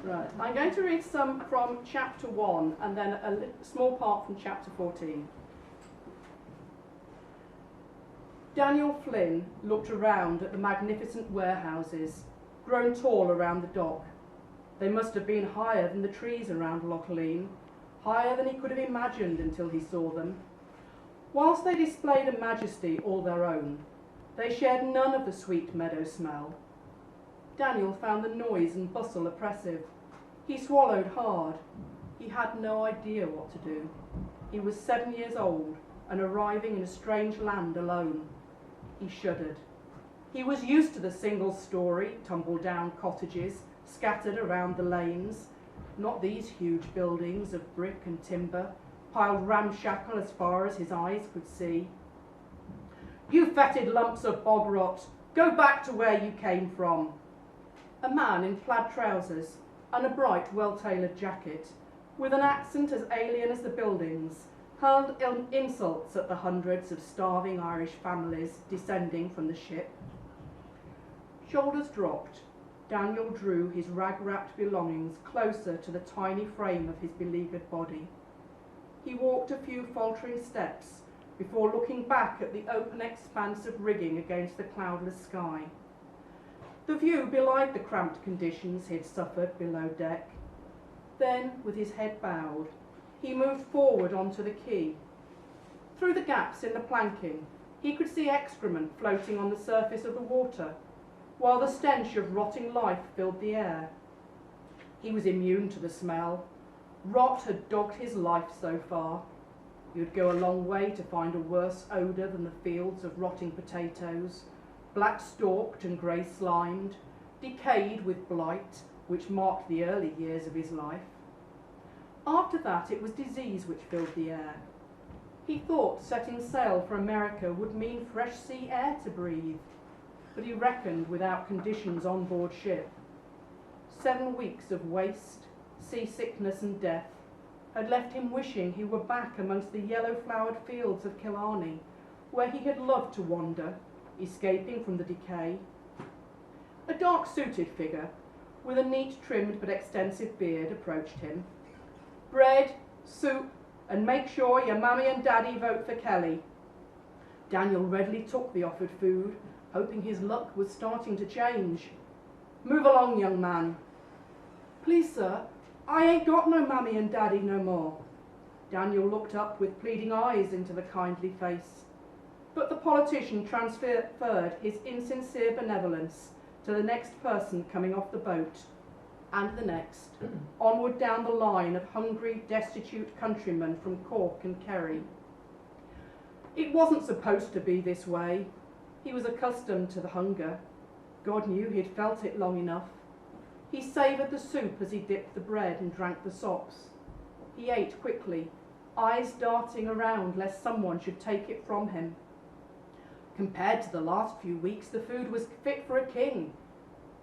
Right, I'm going to read some from chapter 1 and then a small part from chapter 14. Daniel Flynn looked around at the magnificent warehouses, grown tall around the dock. They must have been higher than the trees around Loch Lean, higher than he could have imagined until he saw them. Whilst they displayed a majesty all their own, they shared none of the sweet meadow smell. Daniel found the noise and bustle oppressive. He swallowed hard. He had no idea what to do. He was 7 years old and arriving in a strange land alone. He shuddered. He was used to the single-storey, tumble-down cottages scattered around the lanes, not these huge buildings of brick and timber, piled ramshackle as far as his eyes could see. "You fetid lumps of bog rot, go back to where you came from." A man in plaid trousers and a bright, well-tailored jacket, with an accent as alien as the buildings, hurled insults at the hundreds of starving Irish families descending from the ship. Shoulders dropped, Daniel drew his rag-wrapped belongings closer to the tiny frame of his beleaguered body. He walked a few faltering steps before looking back at the open expanse of rigging against the cloudless sky. The view belied the cramped conditions he'd suffered below deck. Then, with his head bowed, he moved forward onto the quay. Through the gaps in the planking, he could see excrement floating on the surface of the water, while the stench of rotting life filled the air. He was immune to the smell. Rot had dogged his life so far. You'd go a long way to find a worse odour than the fields of rotting potatoes, black-stalked and grey-slimed, decayed with blight, which marked the early years of his life. After that, it was disease which filled the air. He thought setting sail for America would mean fresh sea air to breathe, but he reckoned without conditions on board ship. 7 weeks of waste, seasickness and death had left him wishing he were back amongst the yellow-flowered fields of Killarney, where he had loved to wander, escaping from the decay. A dark-suited figure, with a neat-trimmed but extensive beard, approached him. "Bread, soup, and make sure your mammy and daddy vote for Kelly." Daniel readily took the offered food, hoping his luck was starting to change. "Move along, young man." "Please, sir, I ain't got no mammy and daddy no more." Daniel looked up with pleading eyes into the kindly face. But the politician transferred his insincere benevolence to the next person coming off the boat, and the next, onward down the line of hungry, destitute countrymen from Cork and Kerry. It wasn't supposed to be this way. He was accustomed to the hunger. God knew he'd felt it long enough. He savoured the soup as he dipped the bread and drank the sops. He ate quickly, eyes darting around lest someone should take it from him. Compared to the last few weeks, the food was fit for a king.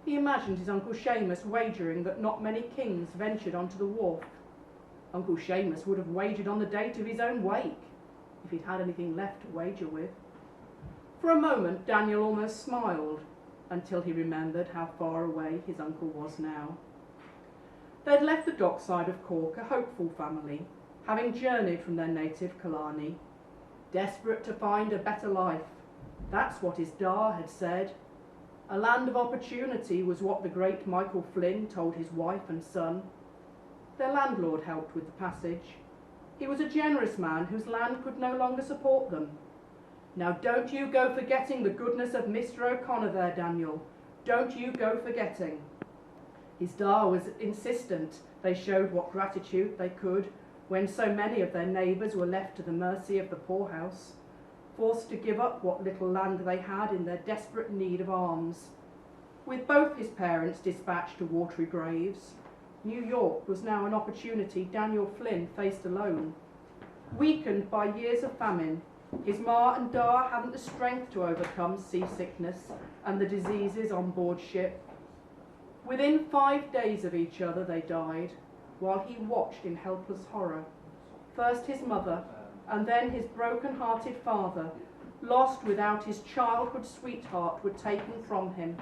He imagined his Uncle Seamus wagering that not many kings ventured onto the wharf. Uncle Seamus would have wagered on the date of his own wake, if he'd had anything left to wager with. For a moment, Daniel almost smiled, until he remembered how far away his uncle was now. They'd left the dockside of Cork a hopeful family, having journeyed from their native Killarney, desperate to find a better life. That's what his da had said. A land of opportunity was what the great Michael Flynn told his wife and son. Their landlord helped with the passage. He was a generous man whose land could no longer support them. "Now don't you go forgetting the goodness of Mr. O'Connor there, Daniel. Don't you go forgetting." His da was insistent they showed what gratitude they could when so many of their neighbours were left to the mercy of the poorhouse, forced to give up what little land they had in their desperate need of alms. With both his parents dispatched to watery graves, New York was now an opportunity Daniel Flynn faced alone. Weakened by years of famine, his ma and da hadn't the strength to overcome seasickness and the diseases on board ship. Within 5 days of each other they died, while he watched in helpless horror. First his mother, and then his broken-hearted father, lost without his childhood sweetheart, were taken from him,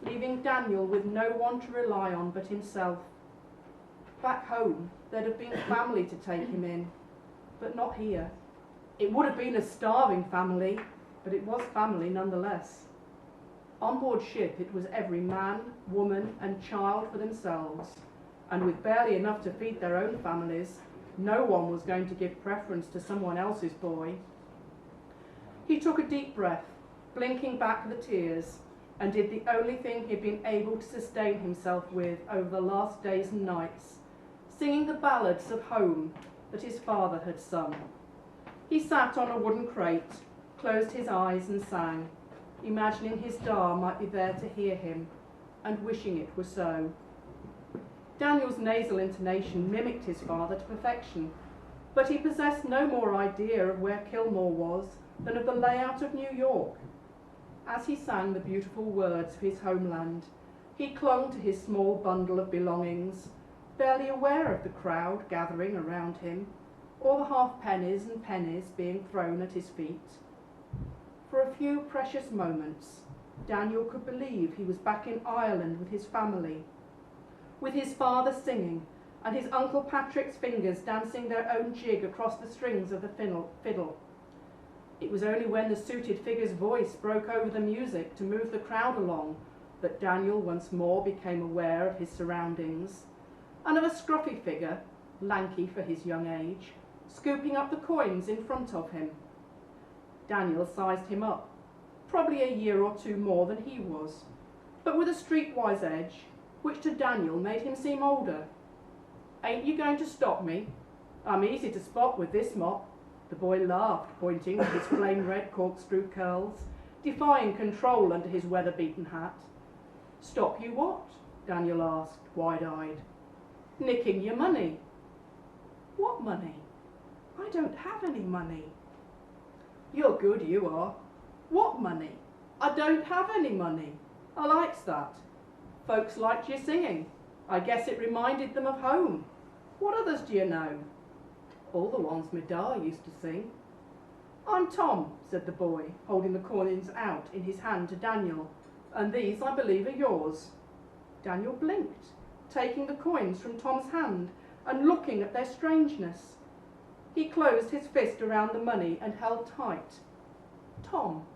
leaving Daniel with no one to rely on but himself. Back home, there'd have been family to take him in, but not here. It would have been a starving family, but it was family nonetheless. On board ship, it was every man, woman and child for themselves, and with barely enough to feed their own families, no one was going to give preference to someone else's boy. He took a deep breath, blinking back the tears, and did the only thing he'd been able to sustain himself with over the last days and nights, singing the ballads of home that his father had sung. He sat on a wooden crate, closed his eyes and sang, imagining his Da might be there to hear him, and wishing it were so. Daniel's nasal intonation mimicked his father to perfection, but he possessed no more idea of where Kilmore was than of the layout of New York. As he sang the beautiful words of his homeland, he clung to his small bundle of belongings, barely aware of the crowd gathering around him, or the half-pennies and pennies being thrown at his feet. For a few precious moments, Daniel could believe he was back in Ireland with his family, with his father singing, and his Uncle Patrick's fingers dancing their own jig across the strings of the fiddle. It was only when the suited figure's voice broke over the music to move the crowd along that Daniel once more became aware of his surroundings, and of a scruffy figure, lanky for his young age, scooping up the coins in front of him. Daniel sized him up, probably a year or two more than he was, but with a streetwise edge, which to Daniel made him seem older. "Ain't you going to stop me? I'm easy to spot with this mop." The boy laughed, pointing with his flame-red corkscrew curls, defying control under his weather-beaten hat. "Stop you what?" Daniel asked, wide-eyed. "Nicking your money." "What money? I don't have any money." "You're good, you are." "What money?" "I don't have any money." "I likes that. Folks liked your singing. I guess it reminded them of home. What others do you know?" "All the ones my da used to sing." "I'm Tom," said the boy, holding the coins out in his hand to Daniel, "and these, I believe, are yours." Daniel blinked, taking the coins from Tom's hand and looking at their strangeness. He closed his fist around the money and held tight. "Tom."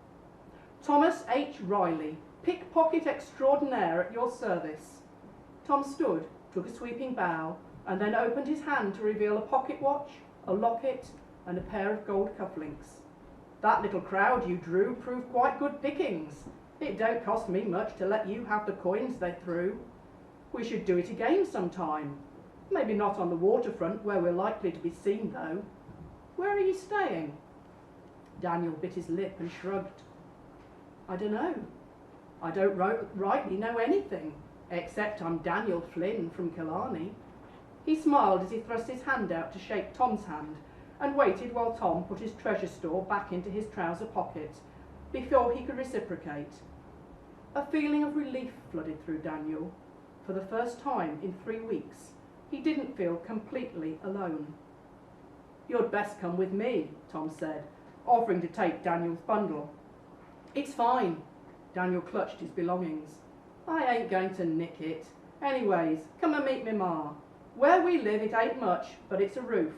"Thomas H. Riley, pickpocket extraordinaire at your service." Tom stood, took a sweeping bow, and then opened his hand to reveal a pocket watch, a locket, and a pair of gold cufflinks. "That little crowd you drew proved quite good pickings. It don't cost me much to let you have the coins they threw. We should do it again sometime. Maybe not on the waterfront, where we're likely to be seen, though. Where are you staying?" Daniel bit his lip and shrugged. "I dunno. I don't rightly know anything, except I'm Daniel Flynn from Killarney." He smiled as he thrust his hand out to shake Tom's hand, and waited while Tom put his treasure store back into his trouser pocket, before he could reciprocate. A feeling of relief flooded through Daniel. For the first time in 3 weeks, he didn't feel completely alone. "You'd best come with me," Tom said, offering to take Daniel's bundle. "It's fine." Daniel clutched his belongings. "I ain't going to nick it. Anyways, come and meet me ma. Where we live it ain't much, but it's a roof.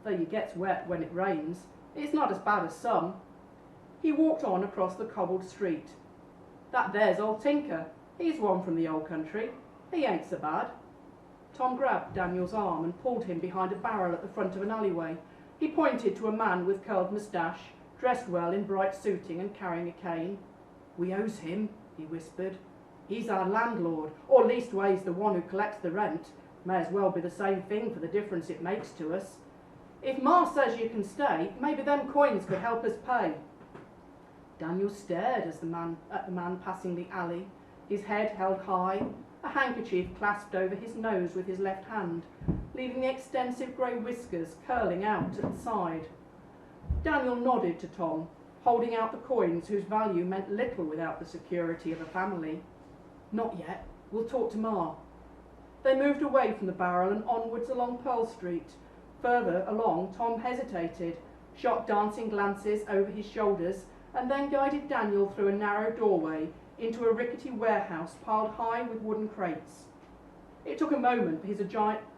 Though you gets wet when it rains, it's not as bad as some." He walked on across the cobbled street. "That there's old Tinker. He's one from the old country. He ain't so bad." Tom grabbed Daniel's arm and pulled him behind a barrel at the front of an alleyway. He pointed to a man with curled moustache, dressed well in bright suiting and carrying a cane. "We owes him," he whispered. "He's our landlord, or leastways the one who collects the rent. May as well be the same thing for the difference it makes to us. If Ma says you can stay, maybe them coins could help us pay." Daniel stared at the man passing the alley, his head held high, a handkerchief clasped over his nose with his left hand, leaving the extensive grey whiskers curling out to the side. Daniel nodded to Tom, holding out the coins whose value meant little without the security of a family. "Not yet. We'll talk to Ma." They moved away from the barrel and onwards along Pearl Street. Further along, Tom hesitated, shot dancing glances over his shoulders, and then guided Daniel through a narrow doorway into a rickety warehouse piled high with wooden crates. It took a moment for his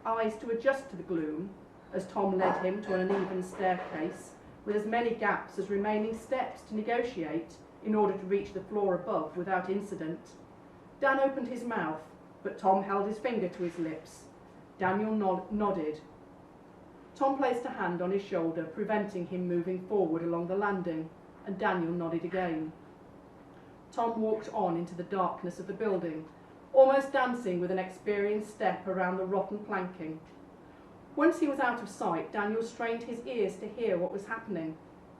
eyes to adjust to the gloom as Tom led him to an uneven staircase with as many gaps as remaining steps to negotiate in order to reach the floor above without incident. Dan opened his mouth, but Tom held his finger to his lips. Daniel nodded. Tom placed a hand on his shoulder, preventing him moving forward along the landing, and Daniel nodded again. Tom walked on into the darkness of the building, almost dancing with an experienced step around the rotten planking. Once he was out of sight, Daniel strained his ears to hear what was happening.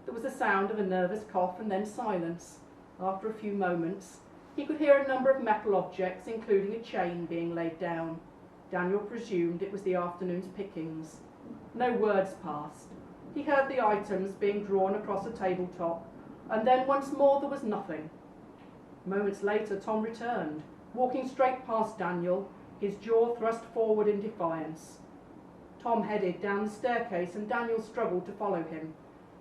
There was the sound of a nervous cough and then silence. After a few moments, he could hear a number of metal objects, including a chain, being laid down. Daniel presumed it was the afternoon's pickings. No words passed. He heard the items being drawn across a tabletop, and then once more there was nothing. Moments later, Tom returned, walking straight past Daniel, his jaw thrust forward in defiance. Tom headed down the staircase and Daniel struggled to follow him.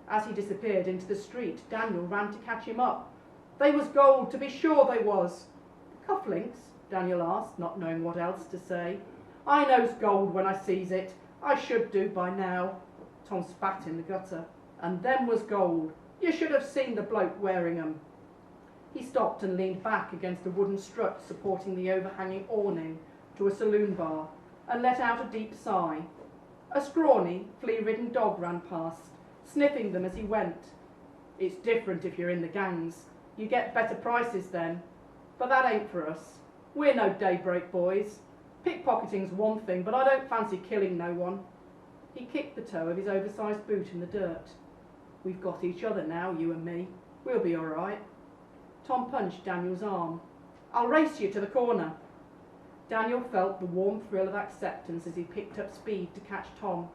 As he disappeared into the street, Daniel ran to catch him up. They was gold, to be sure they was. Cufflinks? Daniel asked, not knowing what else to say. I knows gold when I sees it. I should do by now. Tom spat in the gutter. And them was gold. You should have seen the bloke wearing 'em. He stopped and leaned back against a wooden strut supporting the overhanging awning to a saloon bar and let out a deep sigh. A scrawny, flea-ridden dog ran past, sniffing them as he went. It's different if you're in the gangs. You get better prices then. But that ain't for us. We're no daybreak boys. Pickpocketing's one thing, but I don't fancy killing no one. He kicked the toe of his oversized boot in the dirt. We've got each other now, you and me. We'll be all right. Tom punched Daniel's arm. I'll race you to the corner. Daniel felt the warm thrill of acceptance as he picked up speed to catch Tom,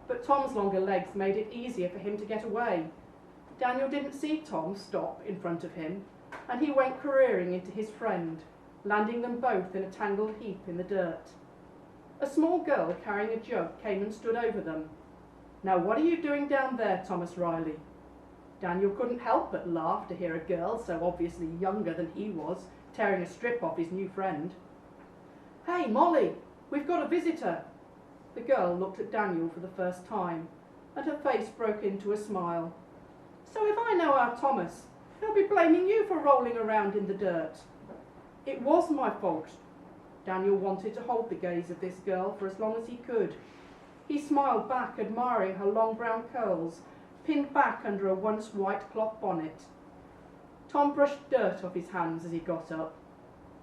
but Tom's longer legs made it easier for him to get away. Daniel didn't see Tom stop in front of him, and he went careering into his friend, landing them both in a tangled heap in the dirt. A small girl carrying a jug came and stood over them. Now what are you doing down there, Thomas Riley? Daniel couldn't help but laugh to hear a girl, so obviously younger than he was, tearing a strip off his new friend. Hey, Molly, we've got a visitor. The girl looked at Daniel for the first time, and her face broke into a smile. So if I know our Thomas, he'll be blaming you for rolling around in the dirt. It was my fault. Daniel wanted to hold the gaze of this girl for as long as he could. He smiled back, admiring her long brown curls, pinned back under a once white cloth bonnet. Tom brushed dirt off his hands as he got up.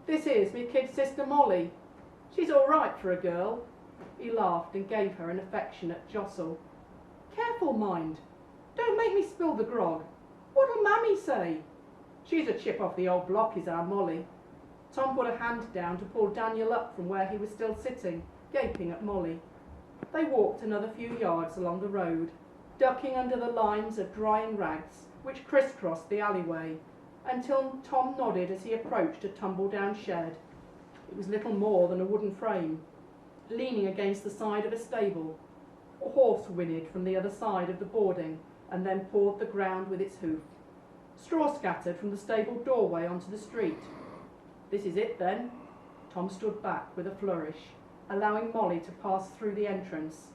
This is me kid sister Molly. She's all right for a girl. He laughed and gave her an affectionate jostle. Careful, mind. Don't make me spill the grog. What'll Mammy say? She's a chip off the old block, is our Molly. Tom put a hand down to pull Daniel up from where he was still sitting, gaping at Molly. They walked another few yards along the road, ducking under the lines of drying rags which crisscrossed the alleyway, until Tom nodded as he approached a tumble-down shed. It was little more than a wooden frame, leaning against the side of a stable. A horse whinnied from the other side of the boarding and then pawed the ground with its hoof. Straw scattered from the stable doorway onto the street. This is it then. Tom stood back with a flourish, allowing Molly to pass through the entrance.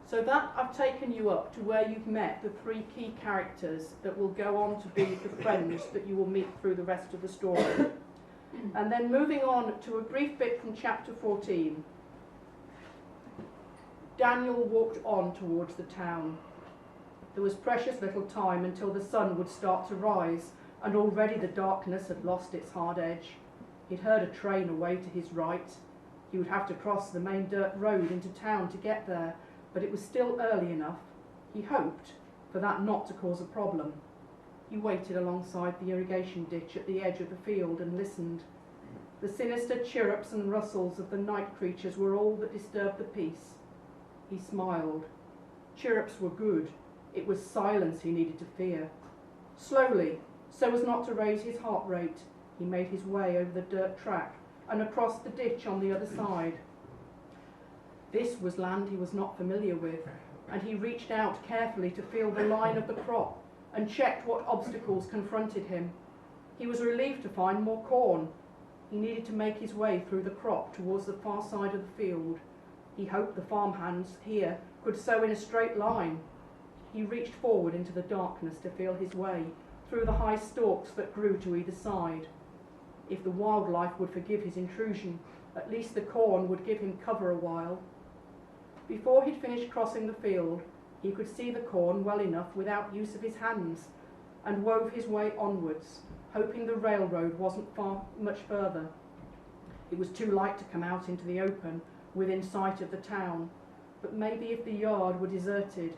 So that I've taken you up to where you've met the three key characters that will go on to be the friends that you will meet through the rest of the story. And then moving on to a brief bit from chapter 14. Daniel walked on towards the town. There was precious little time until the sun would start to rise, and already the darkness had lost its hard edge. He'd heard a train away to his right. He would have to cross the main dirt road into town to get there, but it was still early enough, he hoped, for that not to cause a problem. He waited alongside the irrigation ditch at the edge of the field and listened. The sinister chirrups and rustles of the night creatures were all that disturbed the peace. He smiled. Chirrups were good. It was silence he needed to fear. Slowly, so as not to raise his heart rate, he made his way over the dirt track and across the ditch on the other side. This was land he was not familiar with, and he reached out carefully to feel the line of the crop and checked what obstacles confronted him. He was relieved to find more corn. He needed to make his way through the crop towards the far side of the field. He hoped the farmhands here could sow in a straight line. He reached forward into the darkness to feel his way through the high stalks that grew to either side. If the wildlife would forgive his intrusion, at least the corn would give him cover a while. Before he'd finished crossing the field, he could see the corn well enough without use of his hands, and wove his way onwards, hoping the railroad wasn't much further. It was too light to come out into the open, within sight of the town, but maybe if the yard were deserted,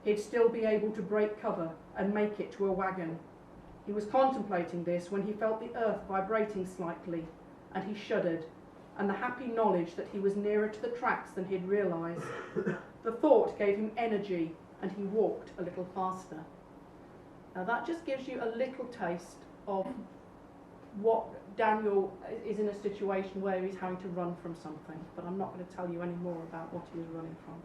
he'd still be able to break cover and make it to a wagon. He was contemplating this when he felt the earth vibrating slightly, and he shuddered, and the happy knowledge that he was nearer to the tracks than he'd realised. The thought gave him energy, and he walked a little faster. Now that just gives you a little taste of what Daniel is in a situation where he's having to run from something, but I'm not going to tell you any more about what he was running from.